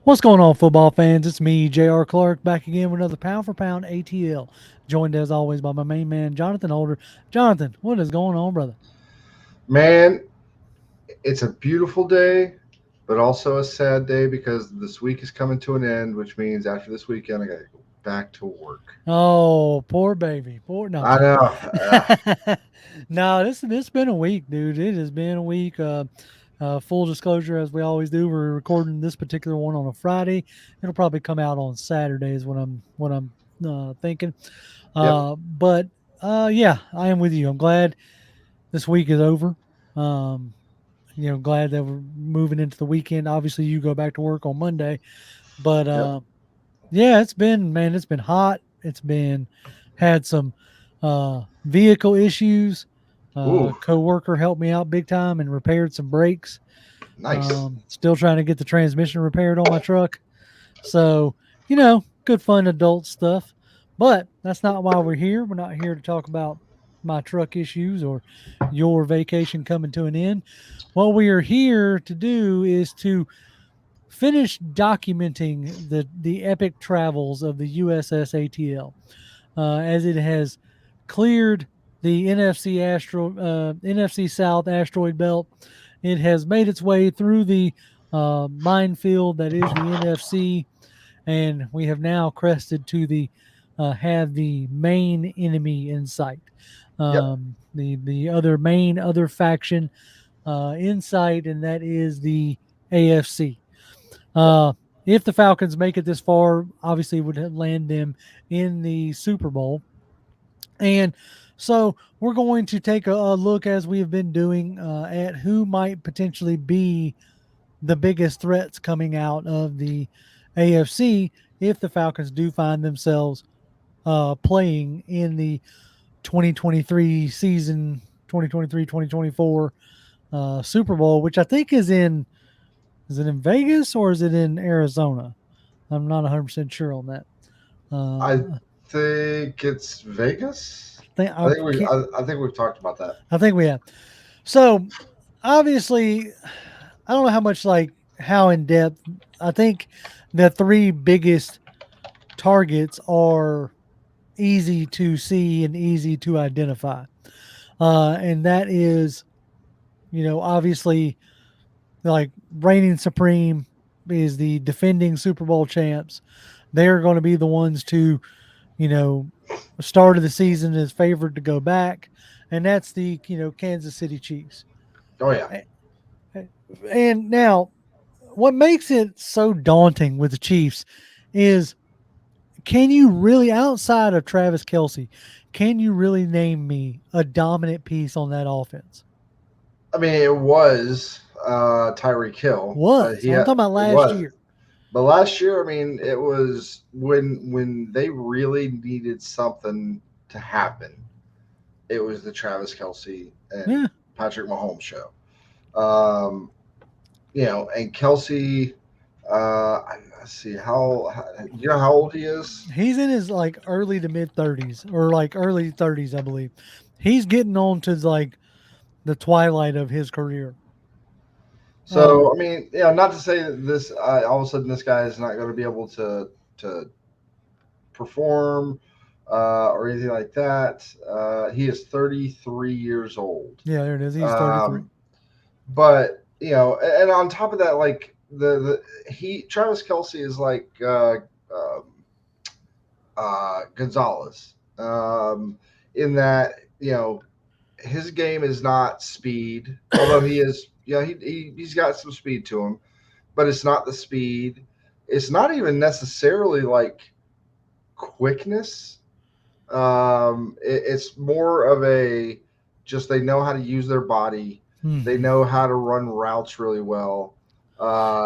What's going on, football fans? It's me, J.R. Clark, back again with another pound for pound ATL. Joined as always by my main man, Jonathan Holder. Jonathan, what is going on, brother? Man, it's a beautiful day, but also a sad day because this week is coming to an end, which means after this weekend, I got to go back to work. Oh, poor baby. Poor no, I'm I know. kidding. No, this been a week, dude. It has been a week. Full disclosure, as we always do, we're recording this particular one on a Friday. It'll probably come out on Saturdays when I'm thinking. Yep. But yeah, I am with you. I'm glad this week is over. Um, glad that we're moving into the weekend. Obviously, you go back to work on Monday, but Yep. yeah, it's been hot. It's been had some vehicle issues. Ooh, Co-worker helped me out big time and repaired some brakes. nice. Still trying to get the transmission repaired on my truck. So, good fun adult stuff. But that's not why we're here. We're not here to talk about my truck issues or your vacation coming to an end. What we are here to do is to finish documenting the epic travels of the USS ATL, as it has cleared the NFC South asteroid belt. It has made its way through the minefield that is the NFC, and we have now crested to the have the main enemy in sight. Yep. The other faction in sight, and that is the AFC. Yep. Uh, if the Falcons make it this far, obviously it would land them in the Super Bowl. And so we're going to take a look, as we have been doing, at who might potentially be the biggest threats coming out of the AFC if the Falcons do find themselves playing in the 2023 season, 2023-2024 Super Bowl, which I think is it in Vegas or is it in Arizona? I'm not 100% sure on that. I Uh, think it's Vegas. think I I think we. can't. I think we've talked about that. I think we have. So obviously, I don't know how much how in depth. I think the three biggest targets are easy to see and easy to identify, and that is, obviously, like reigning supreme is the defending Super Bowl champs. They're going to be the ones to, you know, start of the season is favored to go back, and that's the Kansas City Chiefs. Oh yeah. And now, what makes it so daunting with the Chiefs is, can you really, outside of Travis Kelsey, can you really name me a dominant piece on that offense? I mean, it was Tyreek Hill, but Was I'm talking about it last was. year. But last year, I mean, it was when they really needed something to happen. It was the Travis Kelsey and Yeah, Patrick Mahomes show. Um, and Kelsey, let's see how you know how old he is. he's in his early to mid 30s or early 30s, I believe. He's getting on to the twilight of his career. Um, So I mean, not to say that this all of a sudden this guy is not going to be able to perform or anything like that. He is 33 years old. yeah, there it is. He's 33. Um, but and on top of that, like the he Travis Kelsey is like Gonzalez, in that his game is not speed, although he is he's got some speed to him, but it's not the speed. It's not even necessarily like quickness. It's more of a just they know how to use their body. They Hmm. know how to run routes really well.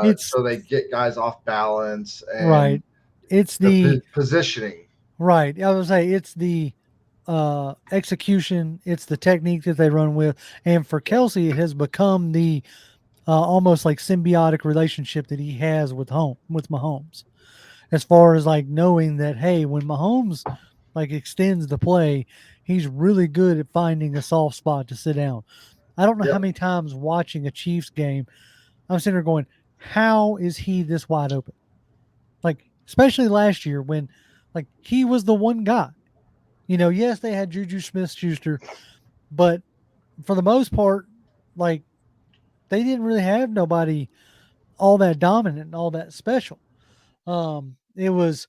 It's So they get guys off balance and right. It's the the positioning. right. I would say it's the execution. It's the technique that they run with, and for Kelsey, it has become the almost like symbiotic relationship that he has with Mahomes. As far as knowing that, hey, when Mahomes extends the play, he's really good at finding a soft spot to sit down. I don't know how Yep. many times watching a Chiefs game I'm sitting there going, how is he this wide open? especially last year when like he was the one guy. Yes, they had Juju Smith Schuster, but for the most part, like they didn't really have nobody all that dominant and all that special. It was,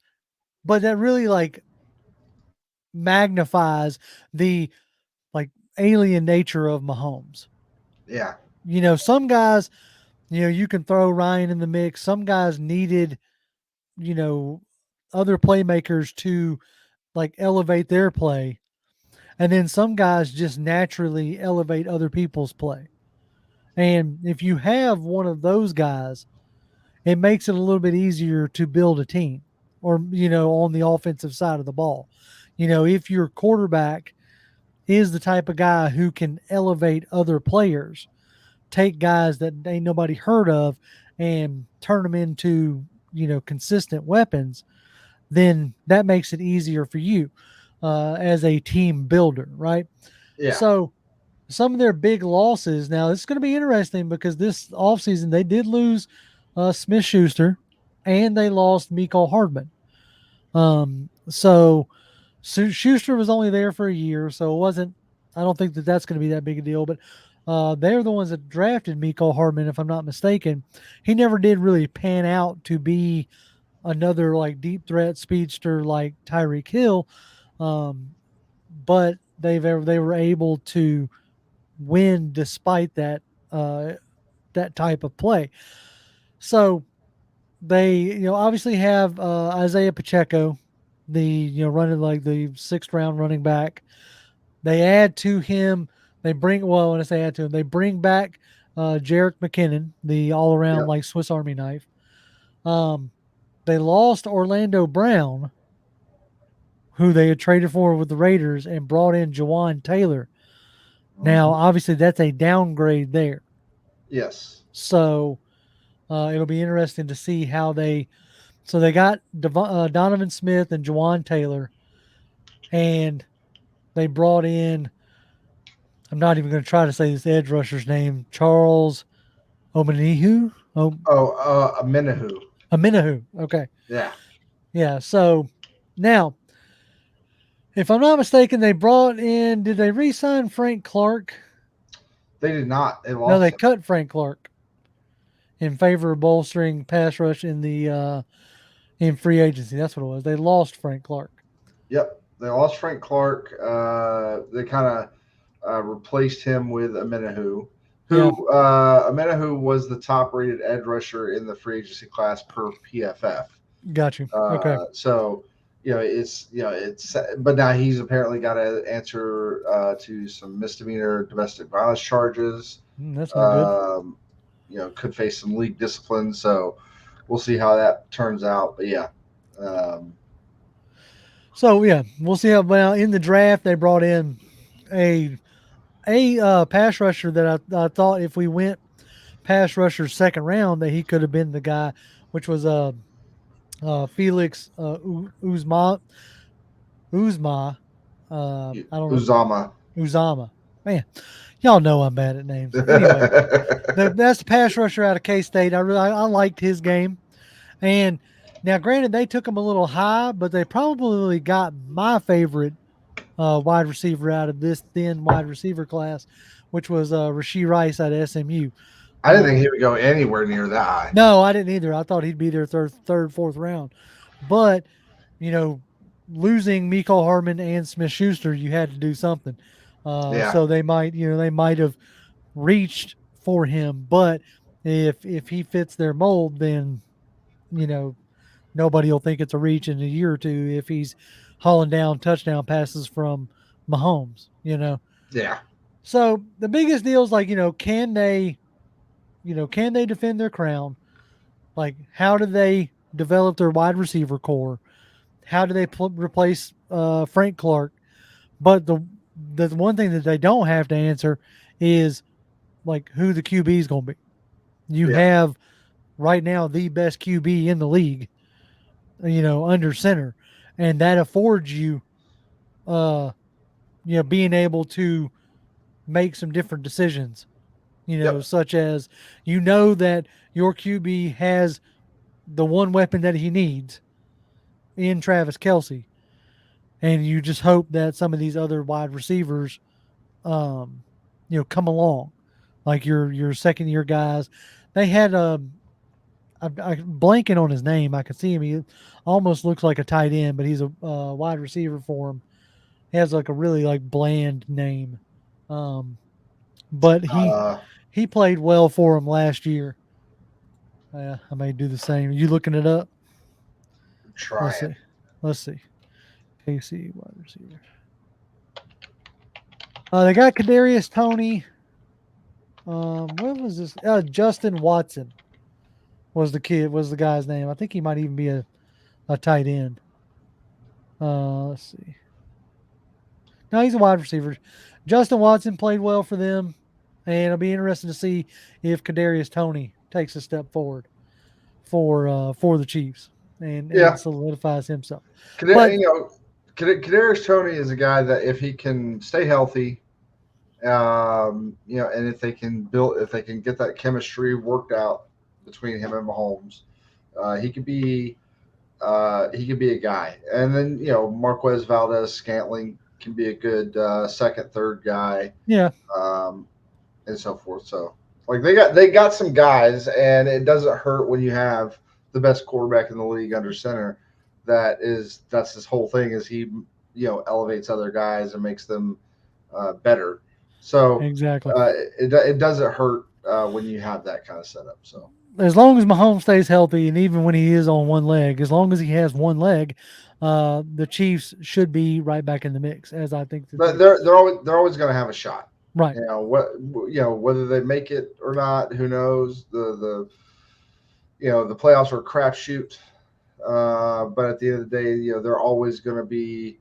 but that really like magnifies the like alien nature of Mahomes. Yeah. Some guys, you can throw Ryan in the mix. Some guys needed, you know, other playmakers to like elevate their play. And then some guys just naturally elevate other people's play. And if you have one of those guys, it makes it a little bit easier to build a team or, on the offensive side of the ball. If your quarterback is the type of guy who can elevate other players, take guys that ain't nobody heard of and turn them into, consistent weapons, then that makes it easier for you as a team builder, right? Yeah. So some of their big losses. Now, it's going to be interesting because this offseason they did lose Smith Schuster and they lost Miko Hardman. So Schuster was only there for a year, so it wasn't. I don't think that that's going to be that big a deal. But they're the ones that drafted Miko Hardman, if I'm not mistaken. He never did really pan out to be another like deep threat speedster like Tyreek Hill, but they were able to win despite uh, that type of play. So they obviously have Isaiah Pacheco, the running like the sixth round running back. They add to him. They bring well when I say add to him, they bring back Jarek McKinnon, the all around Yep. like Swiss Army knife. Um, they lost Orlando Brown, who they had traded for with the Raiders, and brought in Jawan Taylor. Now, Mhm. obviously, that's a downgrade there. Yes. So it'll be interesting to see how they. So they got Donovan Smith and Jawan Taylor, and they brought in. I'm not even going to try to say this edge rusher's name, Charles Omenihu. Oh, Oh, Amenahu. Aminahu. Okay, Yeah. yeah. So now, if I'm not mistaken, they brought in. Did they re-sign Frank Clark? They did not. They No, lost they him. cut Frank Clark in favor of bolstering pass rush in the in free agency. That's what it was. They lost Frank Clark. Yep. They lost Frank Clark. They kind of replaced him with Amenahu, Yeah, who Amenahu was the top rated edge rusher in the free agency class per PFF. got you. Okay. So it's but now he's apparently got to answer to some misdemeanor domestic violence charges. That's no good. Um, could face some league discipline. So we'll see how that turns out. But yeah, um, So yeah, we'll see how. Well, in the draft, they brought in a pass rusher that I thought if we went pass rusher second round that he could have been the guy, which was Felix Uzma. I don't know Uzama. Uzama. Man, y'all know I'm bad at names. Anyway, that's the pass rusher out of K State. I liked his game. And now, granted, they took him a little high, but they probably got my favorite wide receiver out of this thin wide receiver class, which was Rasheed Rice out of SMU. I didn't think he would go anywhere near that high. No, I didn't either. I thought he'd be there third, fourth round. But, you know, losing Miko Hardman and Smith Schuster, you had to do something. Yeah, So they might have reached for him. But if he fits their mold, then, you know, nobody will think it's a reach in a year or two if he's hauling down touchdown passes from Mahomes. yeah, So the biggest deal is like, can they defend their crown? Like, how do they develop their wide receiver core? How do they replace Frank Clark? But the one thing that they don't have to answer is like who the QB is going to be. You yeah, have right now the best QB in the league, under center, and that affords you, uh, being able to make some different decisions. yep, Such as that your QB has the one weapon that he needs, in Travis Kelsey, and you just hope that some of these other wide receivers, um, come along, like your second year guys. They had I'm blanking on his name. I can see him. He almost looks like a tight end, but he's a wide receiver for him. He has like a really like bland name, um, but Uh, he played well for him last year. I may do the same. You looking it up? Let's trying. see. Let's see. KC wide receiver. They got Kadarius Tony. What was this? Justin Watson was the guy's name. I think he might even be a tight end. Let's see. No, he's a wide receiver. Justin Watson played well for them, and it'll be interesting to see if Kadarius Tony takes a step forward for the Chiefs and Yeah, solidifies himself. Kadar- But you know, Kadarius Tony is a guy that if he can stay healthy, and if they can get that chemistry worked out between him and Mahomes, he could be a guy. And then Marquez Valdez Scantling can be a good second, third guy, yeah, um, and so forth. So like they got some guys, and it doesn't hurt when you have the best quarterback in the league under center. That's his whole thing is he elevates other guys and makes them better. So exactly. it doesn't hurt when you have that kind of setup. So As long as Mahomes stays healthy, and even when he is on one leg, as long as he has one leg, the Chiefs should be right back in the mix. As I think that but they they're always going to have a shot. right, Whether they make it or not, who knows? The playoffs are a crapshoot. But at the end of the day, they're always going to be,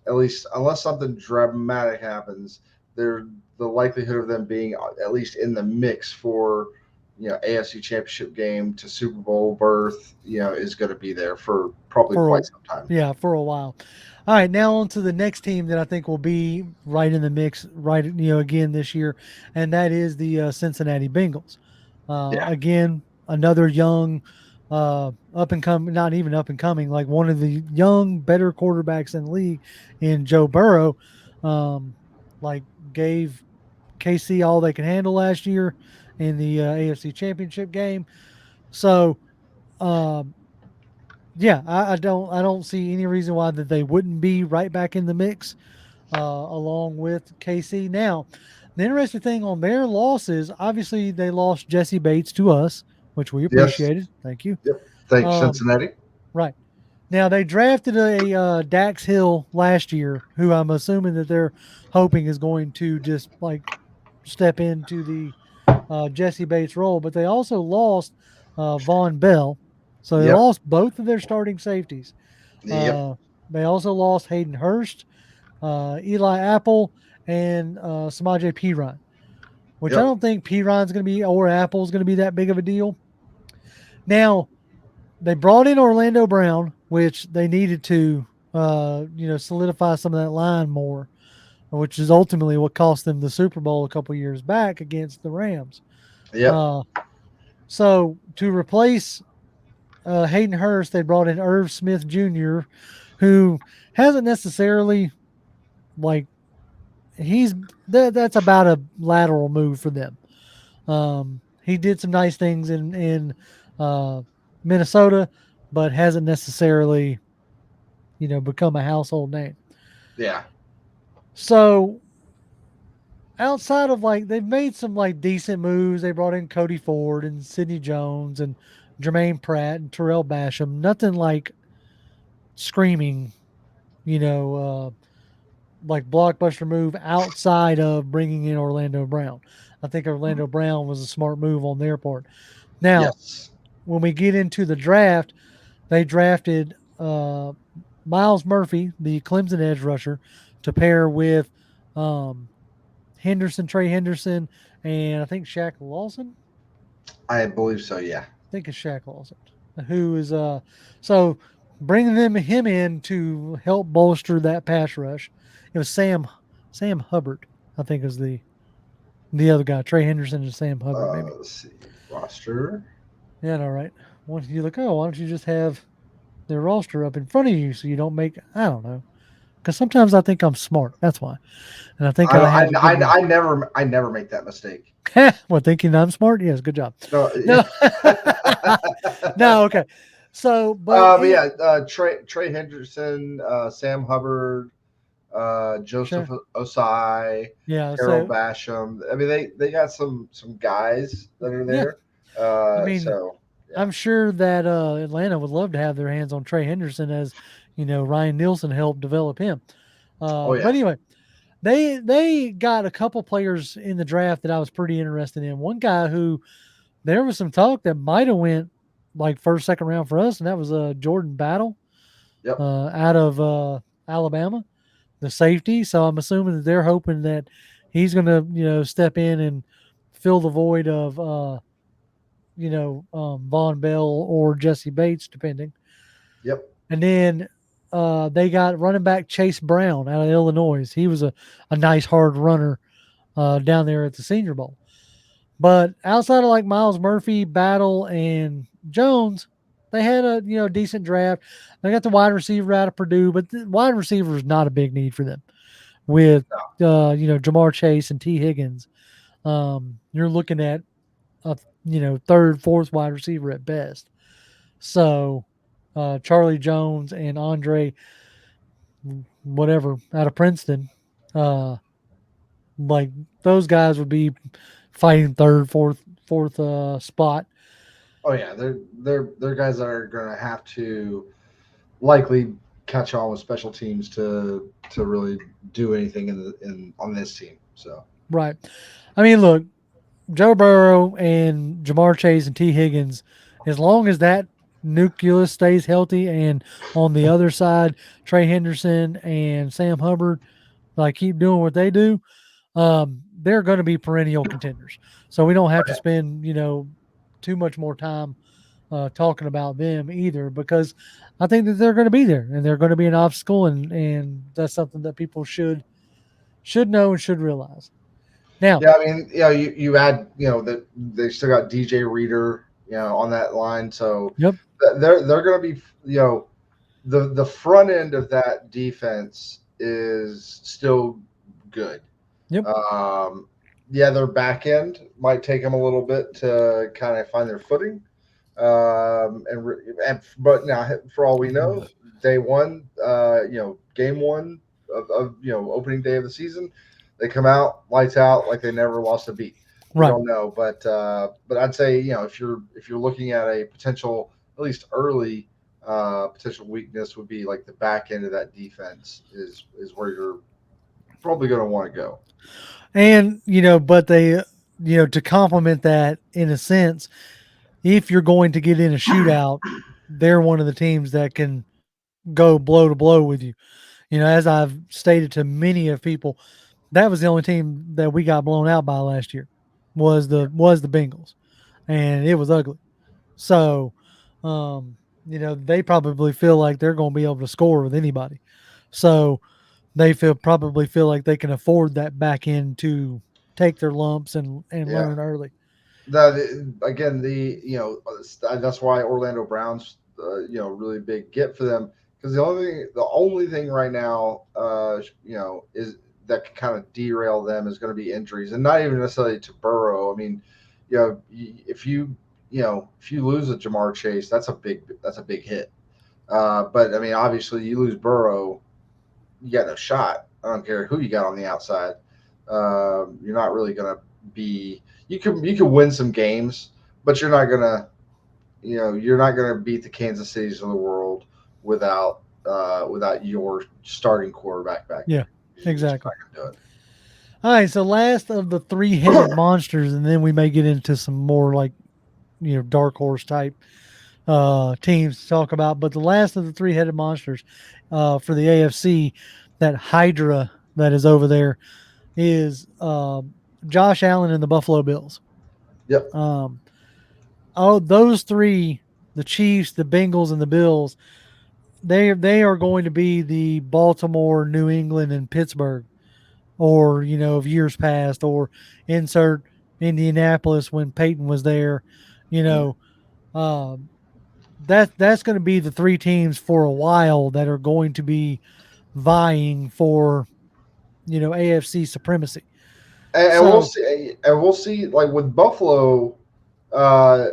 at least unless something dramatic happens, they're the likelihood of them being at least in the mix for AFC Championship game to Super Bowl berth, is going to be there for probably for a quite some time. yeah, for a while. All right, now on to the next team that I think will be right in the mix, right, again this year, and that is the Cincinnati Bengals. Yeah, Again, another young, up and coming, not even up and coming, like one of the young, better quarterbacks in the league, in Joe Burrow. Um, like gave KC all they can handle last year in the AFC Championship game. So, um, yeah, I don't see any reason why that they wouldn't be right back in the mix, along with KC. Now, the interesting thing on their losses, obviously they lost Jesse Bates to us, which we yes, appreciated. Thank you. yep. Thanks, Um, Cincinnati. right. Now they drafted a Dax Hill last year, who I'm assuming that they're hoping is going to just like step into the Jesse Bates role, but they also lost Von Bell. So they Yep, lost both of their starting safeties. yep, Uh, they also lost Hayden Hurst, Eli Apple, and Samaje Perine, which I yep, don't think Perine's going to be or Apple's going to be that big of a deal. Now, they brought in Orlando Brown, which they needed to, solidify some of that line more, which is ultimately what cost them the Super Bowl a couple years back against the Rams. yep, Uh, so to replace Hayden Hurst, they brought in Irv Smith Jr., who hasn't necessarily like that's about a lateral move for them. He did some nice things in uh, Minnesota, but hasn't necessarily become a household name. yeah, So outside of like they've made some like decent moves. They brought in Cody Ford and Sidney Jones and Jermaine Pratt and Terrell Basham. Nothing like screaming, you know, uh, like blockbuster move outside of bringing in Orlando Brown. I think Orlando Brown was a smart move on their part. Now, yes, when we get into the draft, they drafted Miles Murphy, the Clemson edge rusher, to pair with um, Trey Henderson, and I think Shaq Lawson. I believe so. Yeah, I think it's Shaq Lawson, who is so bringing him in to help bolster that pass rush. It was Sam Hubbard, I think is the other guy. Trey Henderson and Sam Hubbard, maybe. let's see roster. Yeah, all right. Once you look, oh, why don't you just have their roster up in front of you so you don't make, I don't know. Because sometimes I think I'm smart. That's why. And I think I I don't. have a good reason. I never make that mistake. Well, thinking I'm smart? Yes, good job. No. No, no, okay. So, but But it, yeah, Trey Henderson, Sam Hubbard, Joseph sure. Osai, Yeah. Terrell So, Basham. I mean, they got some guys that are yeah. there. I mean, So yeah. I'm sure that Atlanta would love to have their hands on Trey Henderson as, Ryan Nielsen helped develop him. Oh But yeah. anyway, they got a couple players in the draft that I was pretty interested in. One guy who there was some talk that might have went like first, second round for us, and that was Jordan Battle Yep. out of Alabama, the safety. So I'm assuming that they're hoping that he's going to step in and fill the void of Von Bell or Jesse Bates, depending. Yep. And then they got running back Chase Brown out of Illinois. He was a nice hard runner down there at the Senior Bowl. But outside of like Miles Murphy, Battle, and Jones, they had a decent draft. They got the wide receiver out of Purdue, but the wide receiver is not a big need for them. With Jamar Chase and T Higgins, you're looking at a third, fourth wide receiver at best. So Charlie Jones and Andre, whatever, out of Princeton, uh, like those guys would be fighting third, fourth spot. Oh yeah. They're guys that are going to have to likely catch on with special teams to really do anything in on this team. So Right. I mean, look, Joe Burrow and Jamar Chase and T Higgins, as long as that nucleus stays healthy, and on the other side, Trey Henderson and Sam Hubbard, like keep doing what they do, they're going to be perennial contenders. So we don't have to spend too much more time talking about them either, because I think that they're going to be there and they're going to be an obstacle, and that's something that people should know and should realize. Now, yeah, I mean, you add, that they still got DJ Reader, on that line, so yep, they're going to be, the front end of that defense is still good. yep, Um, yeah, their back end might take them a little bit to kind of find their footing. But now, for all we know, day one, game one of opening day of the season, they come out lights out like they never lost a beat. We right. don't know, but I'd say, if you're looking at a potential, at least early potential weakness, would be like the back end of that defense is where you're probably going to want to go. And but they, to complement that in a sense, if you're going to get in a shootout, they're one of the teams that can go blow to blow with you. As I've stated to many of people, that was the only team that we got blown out by last year was the Bengals, and it was ugly. So, um, they probably feel like they're going to be able to score with anybody. So they probably feel like they can afford that back end to take their lumps and Yeah. learn early. That again, that's why Orlando Browns, really big get for them, because the only thing right now, is that can kind of derail them is going to be injuries, and not even necessarily to Burrow. I mean, if you lose a Jamar Chase, that's a big hit. But I mean, obviously, you lose Burrow, you got no shot. I don't care who you got on the outside. You're not really going to be. You can win some games, but you're not gonna beat the Kansas Cities of the world without your starting quarterback back Yeah, there. You're just exactly. not gonna do it. All right, so last of the three-headed monsters, and then we may get into some more like dark horse type teams to talk about. But the last of the three-headed monsters for the AFC, that Hydra that is over there, is Josh Allen and the Buffalo Bills. Yep. Um, oh, those three, the Chiefs, the Bengals, and the Bills, they are going to be the Baltimore, New England, and Pittsburgh, or of years past, or insert Indianapolis when Peyton was there. You know, um, that's going to be the three teams for a while that are going to be vying for AFC supremacy. And we'll So see. And we'll see. Like with Buffalo, uh,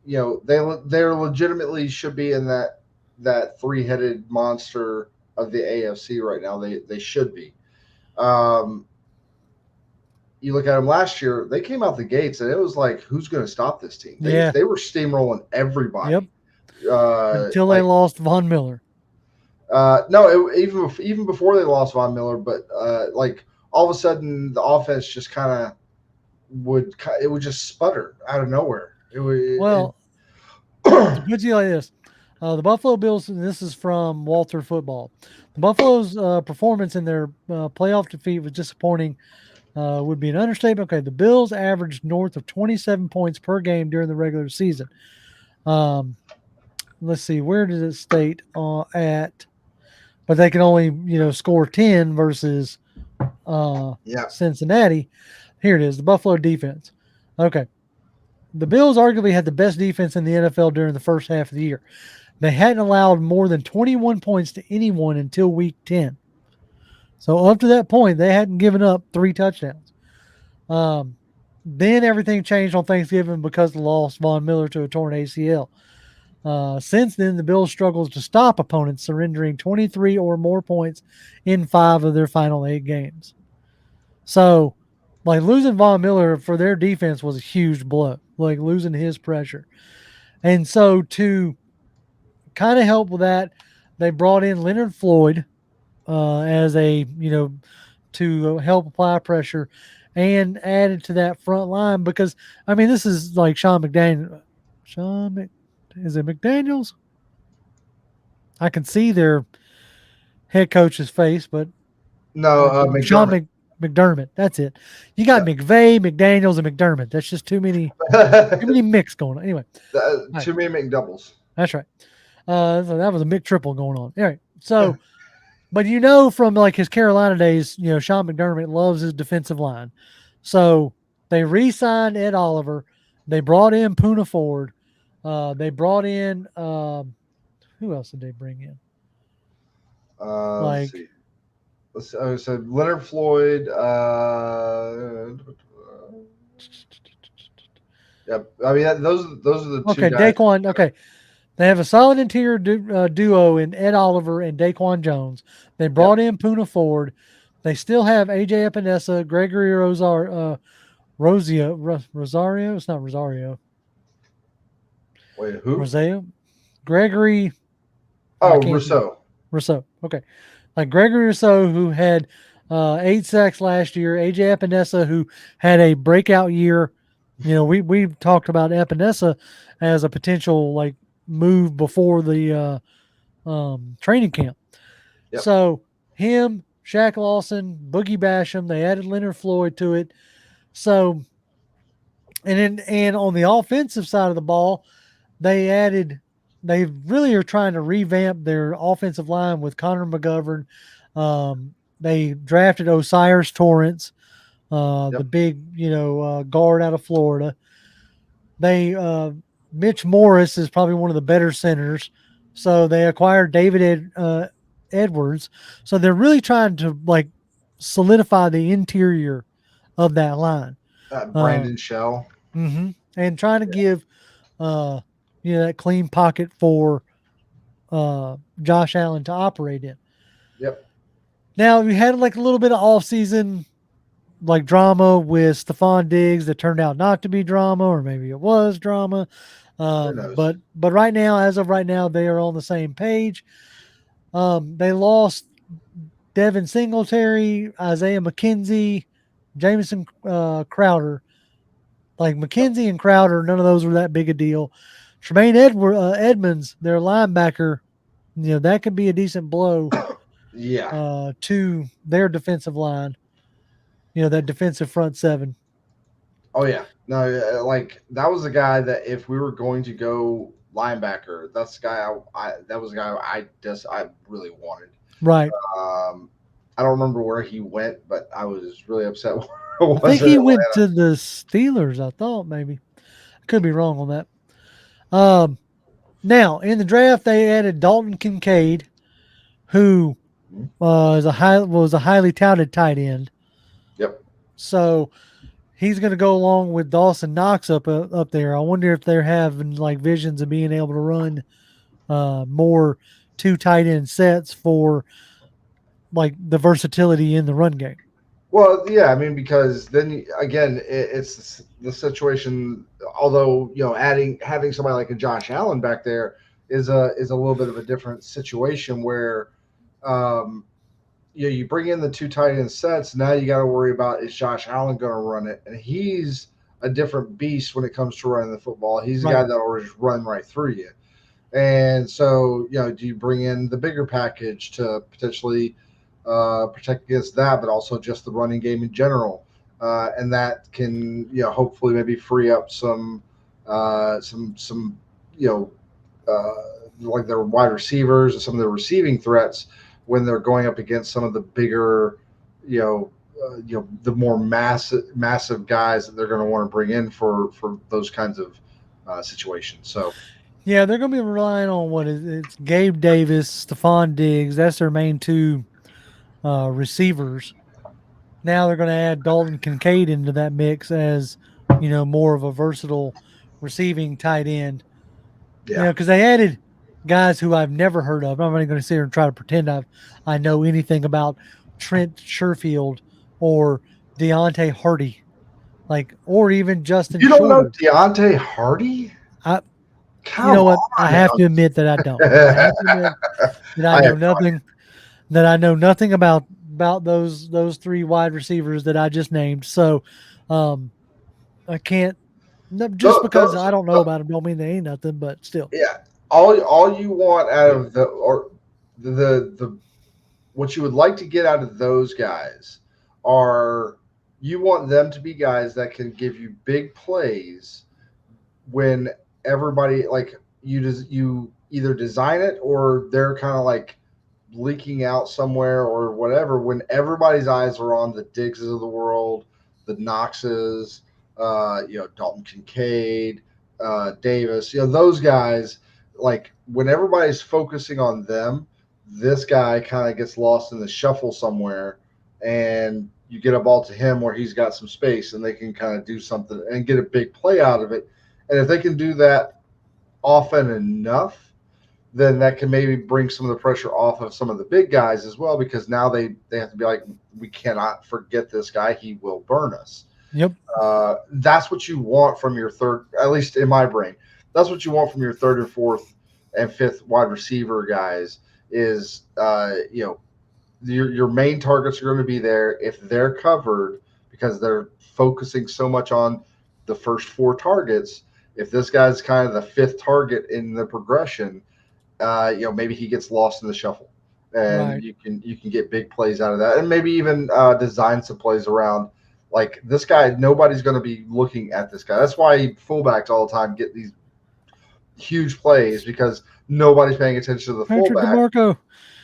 they're legitimately should be in that three-headed monster of the AFC right now. They should be. Um, you look at them last year; they came out the gates, and it was like, who's going to stop this team? They yeah, they were steamrolling yep. everybody. Until they Like lost Von Miller. no, even before they lost Von Miller, but like all of a sudden the offense just kind of would just sputter out of nowhere. It would. Well, to put you like this, the Buffalo Bills, and this is from Walter Football. The Buffalo's performance in their playoff defeat was disappointing. Would be an understatement. Okay, the Bills averaged north of 27 points per game during the regular season. Um, let's see, where does it state at? But they can only score 10 versus Yeah. Cincinnati. Here it is, the Buffalo defense. Okay, the Bills arguably had the best defense in the NFL during the first half of the year. They hadn't allowed more than 21 points to anyone until week 10. So up to that point, they hadn't given up 3 touchdowns. Um, then everything changed on Thanksgiving because of the loss Von Miller to a torn ACL. Since then, the Bills struggled to stop opponents, surrendering 23 or more points in 5 of their final 8 games. So, like losing Von Miller for their defense was a huge blow, like losing his pressure. And so, to kind of help with that, they brought in Leonard Floyd as to help apply pressure and added to that front line because, I mean, this is like Sean McDaniel. Is it McDaniels? I can see their head coach's face, but No, Sean McDermott. McDermott. That's it. You got McVay, McDaniels, and McDermott. That's just too many mix going on. Anyway, all right, Too many McDoubles. that's right. So that was a Mick triple going on. All right, so but from like his Carolina days, Sean McDermott loves his defensive line. So they re-signed Ed Oliver. They brought in Puna Ford. They brought in who else did they bring in? Let's Like see. So Leonard Floyd. Yep. I mean, those are the two okay, guys. Daquan. Okay, they have a solid interior duo in Ed Oliver and Daquan Jones. They Yep. brought in Puna Ford. They still have AJ Epinesa, Gregory Rosario. It's not Rosario. Wait, who? Roseo. Gregory. I Oh, can't. Rousseau. Rousseau. Okay. Like Gregory Rousseau, who had 8 sacks last year. AJ Epinesa, who had a breakout year. We talked about Epinesa as a potential like move before the training camp. Yep. So him, Shaq Lawson, Boogie Basham, they added Leonard Floyd to it. So and on the offensive side of the ball, they added. They really are trying to revamp their offensive line with Connor McGovern. They drafted Osiris Torrance, the Yep. big guard out of Florida. They Mitch Morris is probably one of the better centers, so they acquired Edwards. So they're really trying to like solidify the interior of that line. Uh, Brandon Shell. and trying to give uh, that clean pocket for Josh Allen to operate in. Yep. Now we had like a little bit of off season like drama with Stephon Diggs that turned out not to be drama, or maybe it was drama. Who knows? But right now, as of right now, they are on the same page. They lost Devin Singletary, Isaiah McKenzie, Jamison Crowder. Like Yep. McKenzie and Crowder, none of those were that big a deal. Edmonds, their linebacker, that could be a decent blow Yeah. to their defensive line. That defensive front seven. Oh yeah. No, like that was the guy that if we were going to go linebacker, that's the guy that was the guy I really wanted. Right. I don't remember where he went, but I was really upset when I it think wasn't he went Atlanta. to the Steelers. I thought maybe. I could be wrong on that. Um, Now in the draft, they added Dalton Kincaid, who Mhm. was a highly touted tight end. Yep. So he's going to go along with Dawson Knox up there. I wonder if they're having like visions of being able to run more two tight end sets for like the versatility in the run game. Well, yeah, I mean, because then again, it's the situation. Although adding having somebody like a Josh Allen back there is a little bit of a different situation where, um, you bring in the two tight end sets. Now you got to worry about, is Josh Allen going to run it, and he's a different beast when it comes to running the football. He's a guy Right. that will just run right through you. And so, do you bring in the bigger package to potentially protect against that, but also just the running game in general? And that can, hopefully maybe free up some, you know, like their wide receivers and some of their receiving threats when they're going up against some of the bigger, the more massive guys that they're going to want to bring in for those kinds of situations. So, Yeah, they're going to be relying on what is it's Gabe Davis, Stephon Diggs. That's their main two receivers. Now they're going to add Dalton Kincaid into that mix as more of a versatile receiving tight end. yeah. Because they added guys who I've never heard of. I'm not even going to sit here and try to pretend I know anything about Trent Sherfield or Deontay Hardy, like or even Justin You don't know Shorter. Deontay Hardy? I You Come know what? I on have now. to admit that I don't. I have to admit that I I know have nothing about those three wide receivers that I just named. So um I can't just because those. I don't know about them don't mean they ain't nothing, but still. Yeah, all you want out of the what you would like to get out of those guys are, you want them to be guys that can give you big plays when everybody, like, you either design it or they're kind of like leaking out somewhere or whatever, when everybody's eyes are on the Diggses of the world, the Knoxes, Dalton Kincaid, Davis, those guys. Like, when everybody's focusing on them, this guy kind of gets lost in the shuffle somewhere, and you get a ball to him where he's got some space and they can kind of do something and get a big play out of it. And if they can do that often enough, then that can maybe bring some of the pressure off of some of the big guys as well, because now they have to be like, we cannot forget this guy, he will burn us. Yep. That's what you want from your third, at least in my brain. That's what you want from your third and fourth and fifth wide receiver guys. Is your main targets are going to be there if they're covered, because they're focusing so much on the first four targets. If this guy's kind of the fifth target in the progression, maybe he gets lost in the shuffle, and Right. you can get big plays out of that, and maybe even design some plays around. Like, this guy, nobody's going to be looking at this guy. That's why fullbacks all the time get these huge plays, because nobody's paying attention to the Patrick fullback. DeMarco.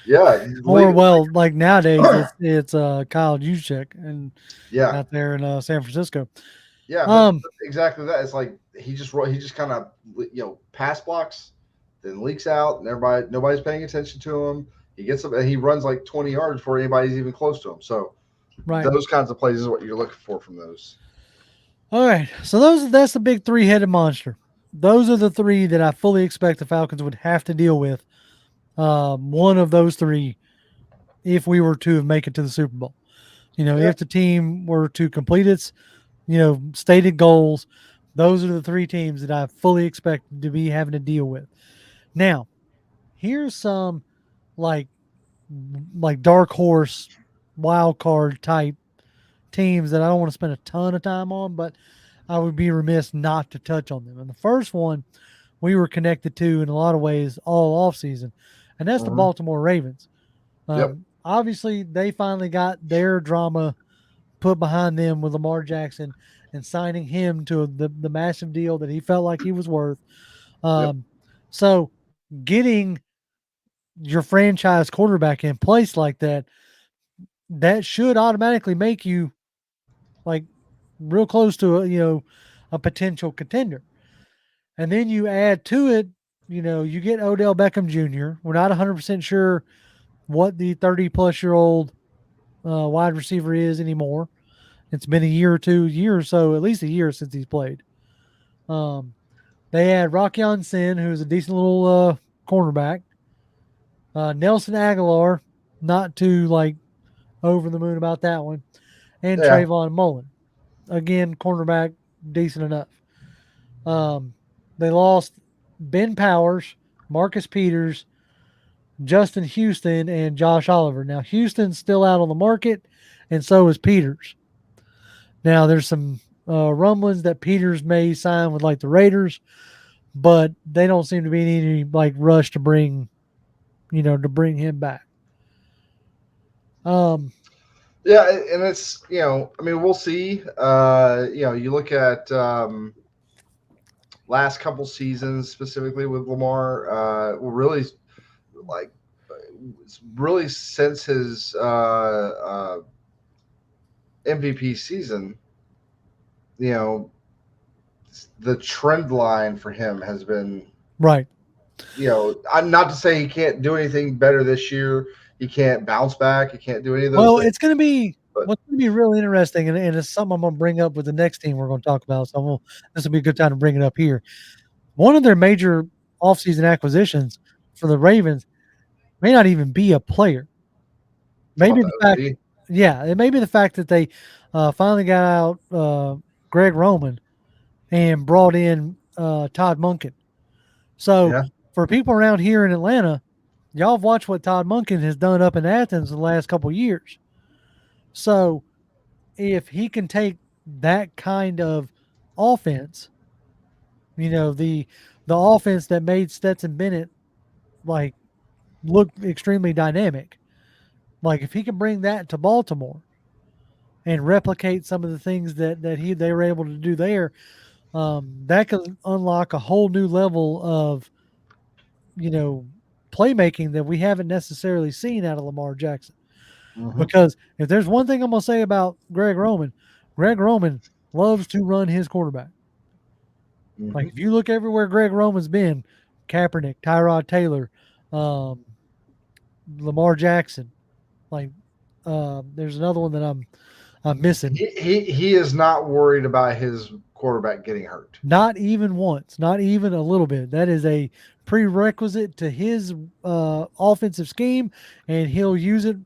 Yeah, Or well, like nowadays it's Kyle Juszczyk and yeah, out there in San Francisco. yeah. But Um exactly that. It's like he just kind of pass blocks, then leaks out, and nobody's paying attention to him. He gets up and he runs like 20 yards before anybody's even close to him. So right. those kinds of plays is what you're looking for from those. All right. So that's the big three-headed monster. Those are the three that I fully expect the Falcons would have to deal with. One of those three, if we were to make it to the Super Bowl. Yeah. If the team were to complete its, stated goals, those are the three teams that I fully expect to be having to deal with. Now, here's some like dark horse, wild card type teams that I don't want to spend a ton of time on, but I would be remiss not to touch on them. And the first one we were connected to in a lot of ways all offseason, and that's the Mhm. Baltimore Ravens. Yep. Obviously, they finally got their drama put behind them with Lamar Jackson and signing him to the massive deal that he felt like he was worth. Yep. Um, so getting your franchise quarterback in place like that, that should automatically make you like real close to a potential contender. And then you add to it, you get Odell Beckham Jr. We're not 100% sure what the 30-plus-year-old wide receiver is anymore. It's been a year or 2 years or so, at least a year since he's played. Um, they had Rockyon Sin, who's a decent little cornerback. Nelson Aguilar, not too over the moon about that one, and Yeah. Trayvon Mullen, again cornerback, decent enough. Um, they lost Ben Powers, Marcus Peters, Justin Houston, and Josh Oliver. Now Houston's still out on the market, and so is Peters. Now there's some rumblings that Peters may sign with the Raiders, but they don't seem to be in any rush to bring him back. Um, Yeah, and it's I mean, we'll see. You look at last couple seasons specifically with Lamar. Well, really, like, really since his MVP season, you know, the trend line for him has been, right. I'm not to say he can't do anything better this year. He can't bounce back. He can't do any of those Well, things. it's going to be But what's going to be real interesting, and it's something I'm going to bring up with the next team we're going to talk about. So this will be a good time to bring it up here. One of their major offseason acquisitions for the Ravens may not even be a player. what Maybe the the fact, OC? yeah, it may be the fact that they finally got out Greg Roman and brought in Todd Monken. So Yeah. for people around here in Atlanta, y'all have watched what Todd Monken has done up in Athens in the last couple of years. So if he can take that kind of offense, the offense that made Stetson Bennett like look extremely dynamic. Like if he can bring that to Baltimore and replicate some of the things that they were able to do there, that could unlock a whole new level of you know playmaking that we haven't necessarily seen out of Lamar Jackson. Hmm. Because if there's one thing I'm gonna say about Greg Roman loves to run his quarterback. Like Hmm. if you look everywhere Greg Roman's been, Kaepernick, Tyrod Taylor, um, Lamar Jackson, like there's another one that I'm missing. He is not worried about his quarterback getting hurt. Not even once, not even a little bit. That is a prerequisite to his offensive scheme, and he'll use it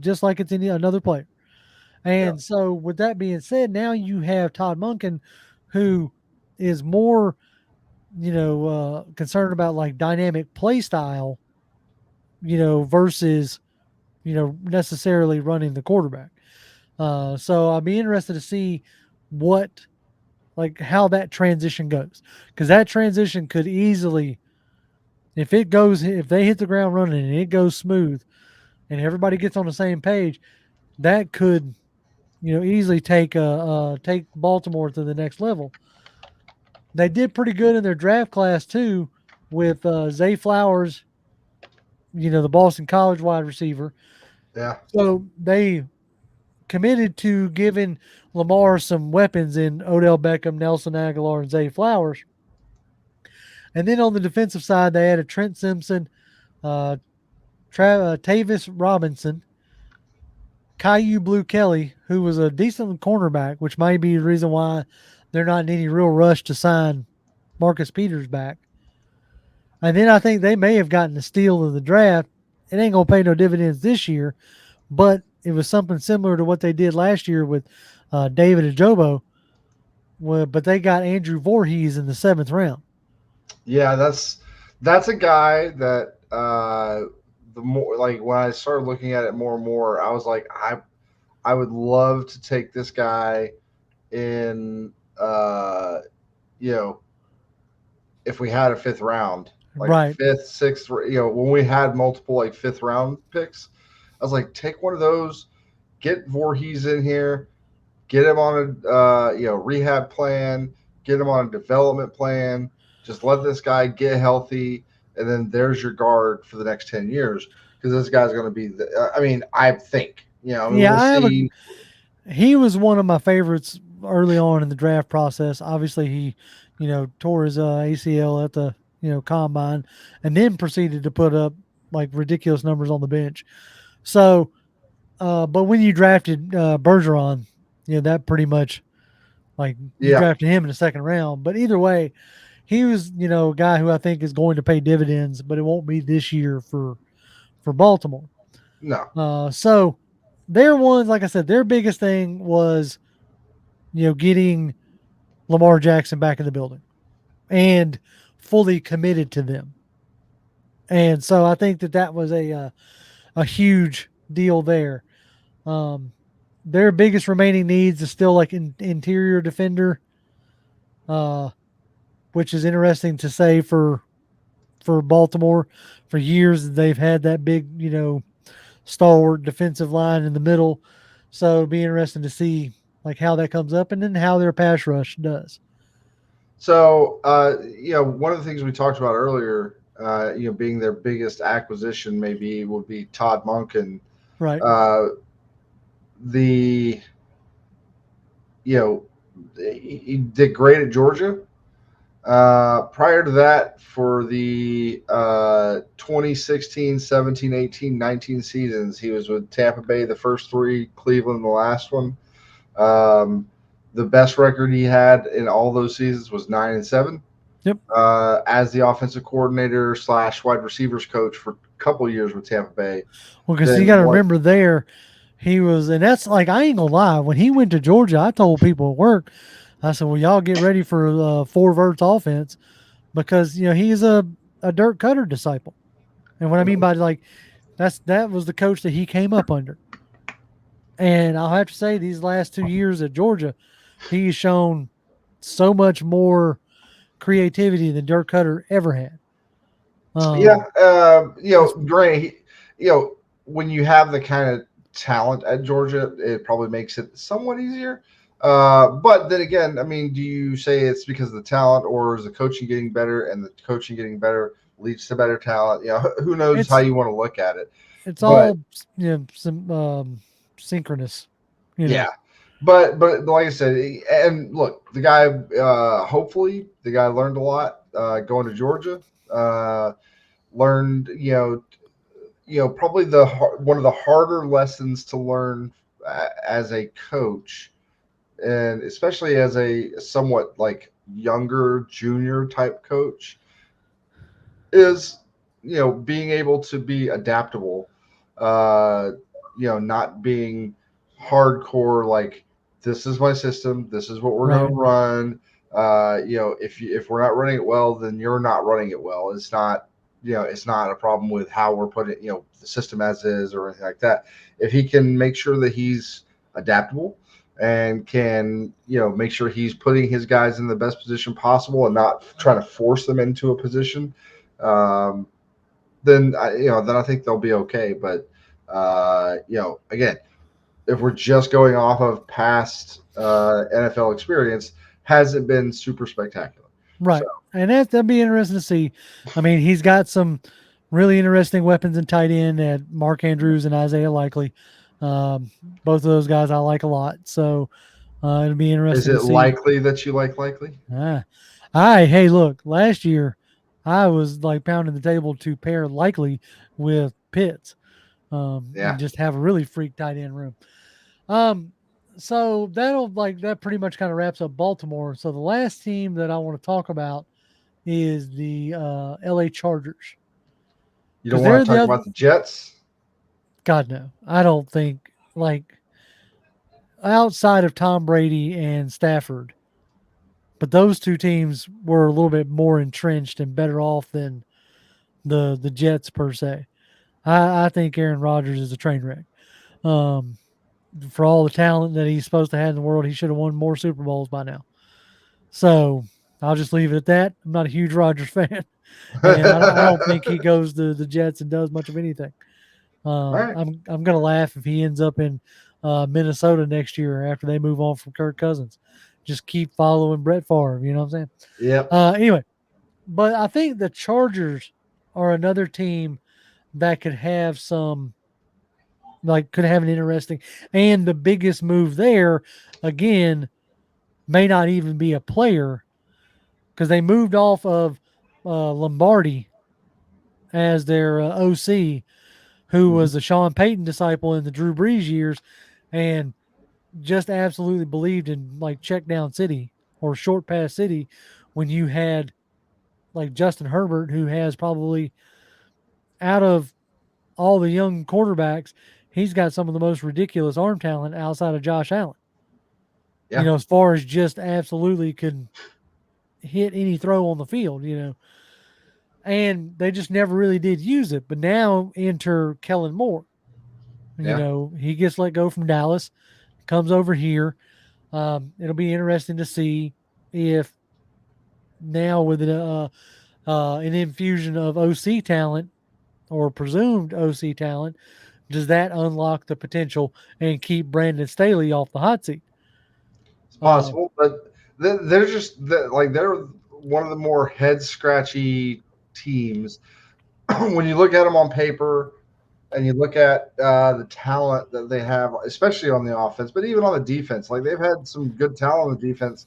just like it's any another player. Yeah. And so, with that being said, now you have Todd Monken, who is more, concerned about dynamic play style, versus necessarily running the quarterback. So I'll be interested to see what how that transition goes, because that transition could easily, if they hit the ground running and it goes smooth and everybody gets on the same page, that could easily take Baltimore to the next level. They did pretty good in their draft class too, with Zay Flowers, the Boston College wide receiver. Yeah. So they committed to giving Lamar some weapons in Odell Beckham, Nelson Aguilar, and Zay Flowers. And then on the defensive side, they added Trent Simpson, uh, Tavis Robinson, Caillou Blue Kelly, who was a decent cornerback, which might be the reason why they're not in any real rush to sign Marcus Peters back. And then I think they may have gotten the steal of the draft. It ain't gonna pay no dividends this year, but it was something similar to what they did last year with David Ajobo. But they got Andrew Voorhees in the 7th round. Yeah, that's a guy that the more, like, when I started looking at it more and more, I was like, I would love to take this guy in, you know if we had a fifth round, like Right, fifth, sixth, when we had multiple like fifth round picks, I was like, take one of those, get Voorhees in here, get him on a rehab plan, get him on a development plan. Just let this guy get healthy, and then there's your guard for the next 10 years, because this guy's going to be. I mean, I think. I mean, yeah, we'll see. he was one of my favorites early on in the draft process. Obviously, he, tore his ACL at the combine, and then proceeded to put up like ridiculous numbers on the bench. So, but when you drafted Bergeron, that pretty much like you Yeah, drafted him in the second round. But either way, he was a guy who I think is going to pay dividends, but it won't be this year for Baltimore. no. So their ones, like I said, their biggest thing was getting Lamar Jackson back in the building and fully committed to them. And so I think that was a huge deal there. Um, their biggest remaining needs is still like interior defender, uh, which is interesting to say for Baltimore. For years they've had that big stalwart defensive line in the middle, so it'll be interesting to see like how that comes up and then how their pass rush does. So, one of the things we talked about earlier, being their biggest acquisition maybe would be Todd Monken. Right. Uh, the you know he did great at Georgia. Prior to that, for the 2016, 17, 18, 19 seasons, he was with Tampa Bay the first three, Cleveland the last one. Um, the best record he had in all those seasons was 9-7. Yep. As the offensive coordinator slash wide receivers coach for a couple years with Tampa Bay. Well, because you Then got to what? remember there, he was, and that's like I ain't gonna lie. When he went to Georgia, I told people at work, I said, "Well, y'all get ready for four verts offense because he's a Dirk Cutter disciple." And what I mean by like that was the coach that he came up under. And I'll have to say, these last 2 years at Georgia, he's shown so much more creativity than Dirk Cutter ever had. Yeah, Um, granted, when you have the kind of talent at Georgia, it probably makes it somewhat easier. But then again, I mean, do you say it's because of the talent, or is the coaching getting better, and the coaching getting better leads to better talent? Who knows how it's you want to look at it. it's But all some synchronous, you yeah, know. but like I said, and look, the guy, hopefully, the guy learned a lot going to Georgia. Learned, probably one of the harder lessons to learn as a coach, and especially as a somewhat like younger junior type coach, is being able to be adaptable. Uh, not being hardcore like this is my system, this is what we're going Right. to run. If we're not running it well, then you're not running it well. It's not a problem with how we're putting the system as is or anything like that. If he can make sure that he's adaptable and can make sure he's putting his guys in the best position possible and not trying to force them into a position, um, then I think they'll be okay. But again, if we're just going off of past NFL experience, hasn't been super spectacular. So Right. And that'd be interesting to see. I mean, he's got some really interesting weapons in tight end at Mark Andrews and Isaiah Likely. Both of those guys I like a lot. So it'll be is interesting to it see. likely that you like likely? Ah, hey, look, last year I was like pounding the table to pair Likely with Pitts, and Yeah. just have a really freak tight end room. Um, so that pretty much kind of wraps up Baltimore. So the last team that I want to talk about is the LA Chargers You because don't they're want to the talk other. about the Jets? God no, I don't think like outside of Tom Brady and Stafford, but those two teams were a little bit more entrenched and better off than the Jets per se. I think Aaron Rodgers is a train wreck. Um, for all the talent that he's supposed to have in the world, he should have won more Super Bowls by now. So I'll just leave it at that. I'm not a huge Rodgers fan, and I don't think he goes to the Jets and does much of anything. All right. I'm gonna laugh if he ends up in Minnesota next year after they move on from Kirk Cousins. Just keep following Brett Favre. You know what I'm saying? Yep. Anyway, but I think the Chargers are another team that could have could have an interesting, and the biggest move there again may not even be a player because they moved off of Lombardi as their OC, who Mhm. was a Sean Payton disciple in the Drew Brees years, and just absolutely believed in like check down city or short pass city when you had like Justin Herbert, who has probably out of all the young quarterbacks, he's got some of the most ridiculous arm talent outside of Josh Allen. Yeah. As far as just absolutely could hit any throw on the field, and they just never really did use it. But now enter Kellen Moore. Yeah. He gets let go from Dallas, comes over here. It'll be interesting to see if now with an infusion of OC talent or presumed OC talent, does that unlock the potential and keep Brandon Staley off the hot seat? It's Uh, possible, but they're just like they're one of the more head scratchy teams when you look at them on paper and you look at the talent that they have, especially on the offense, but even on the defense. Like they've had some good talent on the defense,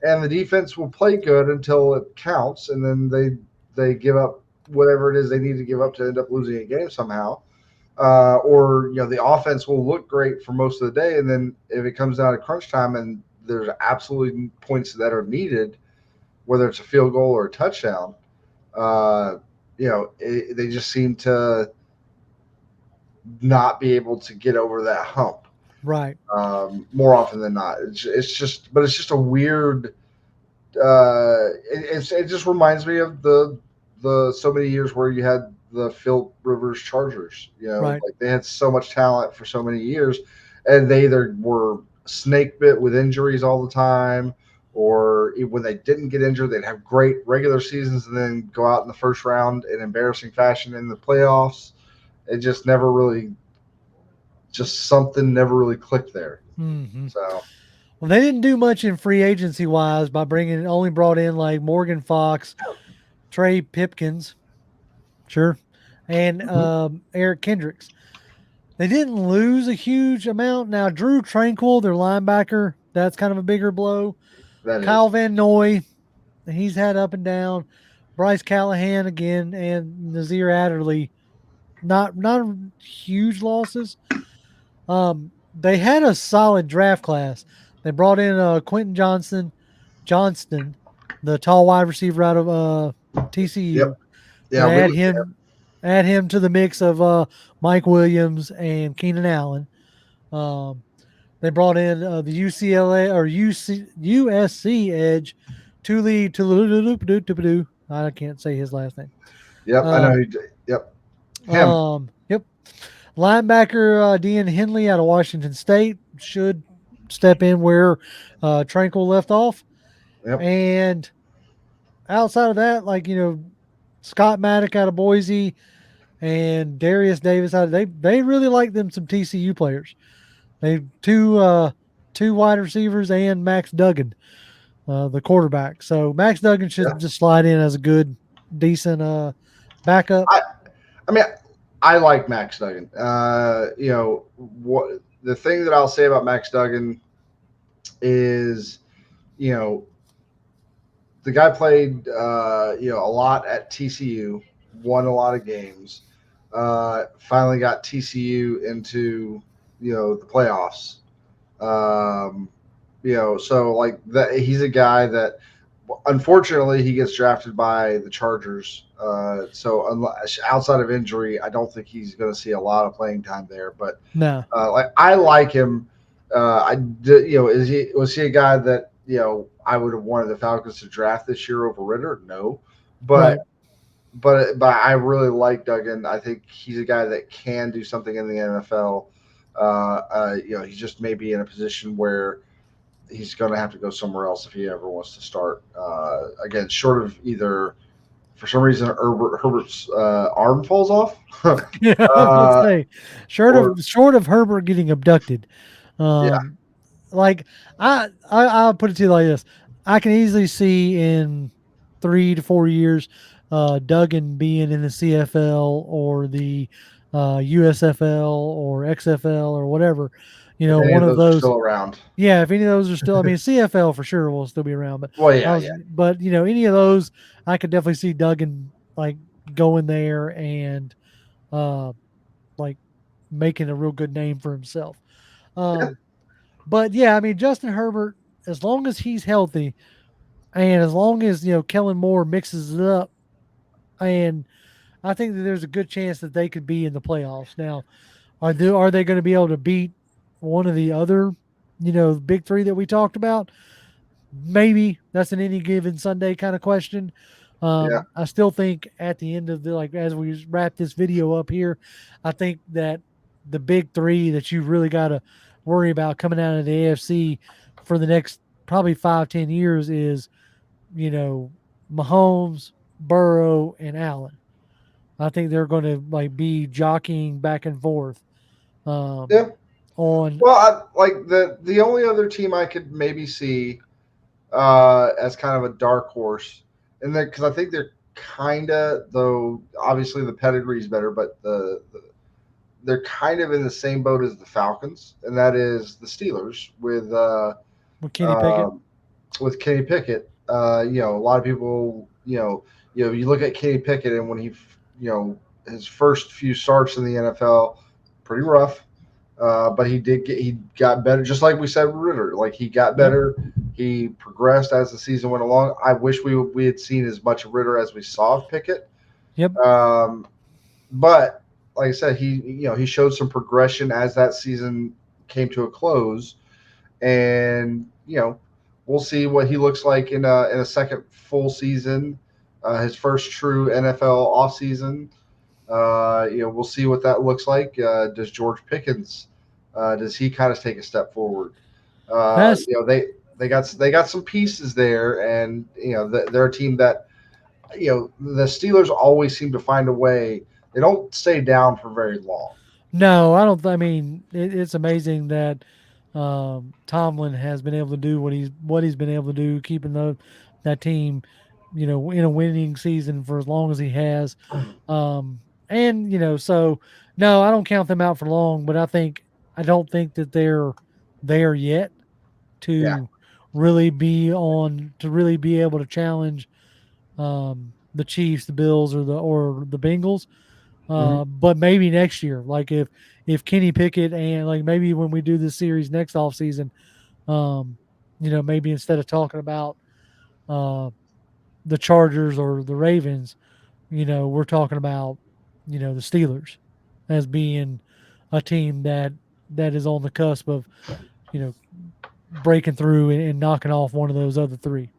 and the defense will play good until it counts, and then they give up whatever it is they need to give up to end up losing a game somehow. Or the offense will look great for most of the day, and then if it comes down to crunch time and there's absolutely points that are needed, whether it's a field goal or a touchdown, uh, they just seem to not be able to get over that hump right, more often than not. It's just a weird. It just reminds me of the so many years where you had the Phil Rivers Chargers. right, Like they had so much talent for so many years, and they either were snake bit with injuries all the time, or when they didn't get injured, they'd have great regular seasons and then go out in the first round in embarrassing fashion in the playoffs. It just never really, just something never really clicked there. hmm So Well, they didn't do much in free agency wise by only brought in like Morgan Fox, Trey Pipkins, sure, and mhm, Eric Kendricks. They didn't lose a huge amount. Now Drew Tranquil, their linebacker, that's kind of a bigger blow. that Kyle is, Van Noy, he's had up and down. Bryce Callahan again and Nazir Adderley, not huge losses. They had a solid draft class. They brought in Quentin Johnston, the tall wide receiver out of yep, TCU. yeah, They we looked at add him to the mix of Mike Williams and Keenan Allen. Um, they brought in the UCLA or USC edge Tuli. I can't say his last name. Yep, I know Um, yep, him. yep. Linebacker Dean Henley out of Washington State should step in where Tranquil left off. Yep, And outside of that, Scott Maddock out of Boise and Darius Davis out of they really like them some TCU players. They two wide receivers and Max Duggan, the quarterback. So Max Duggan yeah. should just slide in as a good, decent backup. I I mean, I like Max Duggan. What the thing that I'll say about Max Duggan is, you know, the guy played, a lot at TCU, won a lot of games. Finally got TCU into, the playoffs. Um, so like that, he's a guy that, unfortunately, he gets drafted by the Chargers. So outside of injury, I don't think he's going to see a lot of playing time there. But No, like I like him. Was he a guy that I would have wanted the Falcons to draft this year over Ritter? No, right. but I really like Duggan. I think he's a guy that can do something in the NFL. He just may be in a position where he's going to have to go somewhere else if he ever wants to start. Again, short of either for some reason Herbert's arm falls off, Yeah, I was gonna uh, say, or short of Herbert getting abducted, yeah, um, like I'll put it to you like this: I can easily see in 3 to 4 years, Duggan being in the CFL or the USFL or XFL or whatever, you If know, any one of of those are those. still around. Yeah, if any of those are still, I mean, CFL for sure will still be around, but Well, I yeah, was, yeah, but you know, any of those, I could definitely see Duggan like going there and uh like making a real good name for himself. yeah, Um, but yeah, I mean, Justin Herbert, as long as he's healthy and as long as Kellen Moore mixes it up, and I think that there's a good chance that they could be in the playoffs. Now, are they going to be able to beat one of the other, big three that we talked about? Maybe that's an any given Sunday kind of question. yeah, I still think at the end of the as we wrap this video up here, I think that the big three that you really got to worry about coming out of the AFC for the next probably 5-10 years is Mahomes, Burrow, and Allen. I think they're going to be jockeying back and forth um, yeah. on. Well, like the only other team I could maybe see as kind of a dark horse, and then because I think they're kind of, though obviously the pedigree is better, but they're kind of in the same boat as the Falcons, and that is the Steelers With Kenny Pickett. uh, with Kenny Pickett. A lot of people, you look at Kenny Pickett, and when his first few starts in the NFL, pretty rough. But he got better, just like we said with Ritter. Like he got Yep. better, he progressed as the season went along. I wish we had seen as much of Ritter as we saw of Pickett. Yep. Um, but like I said, he showed some progression as that season came to a close, and we'll see what he looks like in a second full season, his first true NFL offseason. We'll see what that looks like. Does George Pickens does he kind of take a step forward? That's They got some pieces there, and they're a team that the Steelers always seem to find a way. They don't stay down for very long. No, I don't. I mean, it's amazing that Tomlin has been able to do what he's been able to do, keeping that team, in a winning season for as long as he has. And so no, I don't count them out for long, but I don't think that they're there yet Yeah. to to really be able to challenge the Chiefs, the Bills, or the Bengals. Hmm. But maybe next year, like if Kenny Pickett and like maybe when we do this series next offseason, um, maybe instead of talking about uh, the Chargers or the Ravens, we're talking about the Steelers as being a team that is on the cusp of you know breaking through and knocking off one of those other three.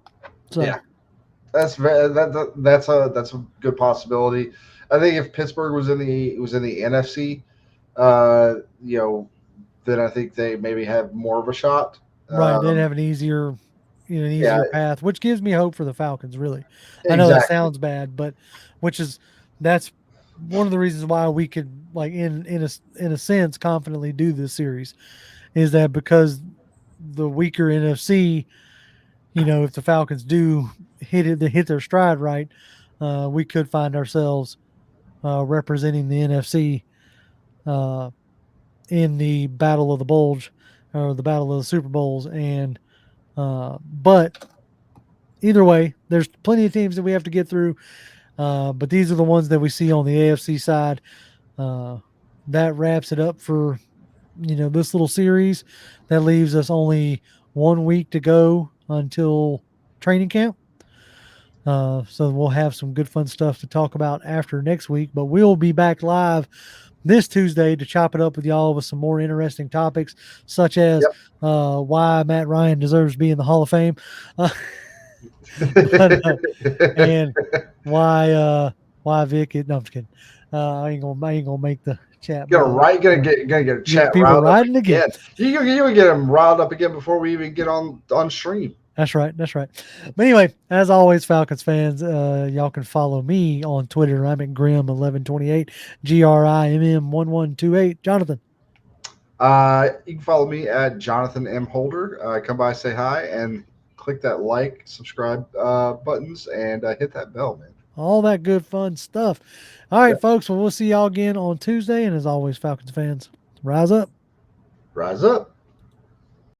So Yeah. That's a good possibility. I think if Pittsburgh was in the NFC, uh, you know, then I think they maybe have more of a shot. right, they'd Um, have an yeah, easier path, which gives me hope for the Falcons. Really, I know that exactly. sounds bad, but which is that's one of the reasons why we could in a sense confidently do this series is that because the weaker NFC, if the Falcons do they hit their stride right, we could find ourselves representing the NFC uh, in the Battle of the Bulge or the Battle of the Super Bowls. And but either way, there's plenty of teams that we have to get through. But these are the ones that we see on the AFC side. Uh, that wraps it up for this little series. That leaves us only 1 week to go until training camp. So we'll have some good fun stuff to talk about after next week. But we'll be back live this Tuesday to chop it up with y'all with some more interesting topics, such as Yep. why Matt Ryan deserves to be in the Hall of Fame, uh, but and why Vic. No, I'm just kidding. I ain't gonna make the chat Gonna get a get chat people riled up riding again. again. You would get them riled up again before we even get on stream. That's right. That's right. But anyway, as always, Falcons fans, y'all can follow me on Twitter. I'm at Grim1128, GRIMM1128. Jonathan. You can follow me at Jonathan M Holder. Come by, say hi, and click that like, subscribe buttons, and hit that bell, man. All that good fun stuff. All right, Yep. folks. Well, we'll see y'all again on Tuesday. And as always, Falcons fans, rise up. Rise up.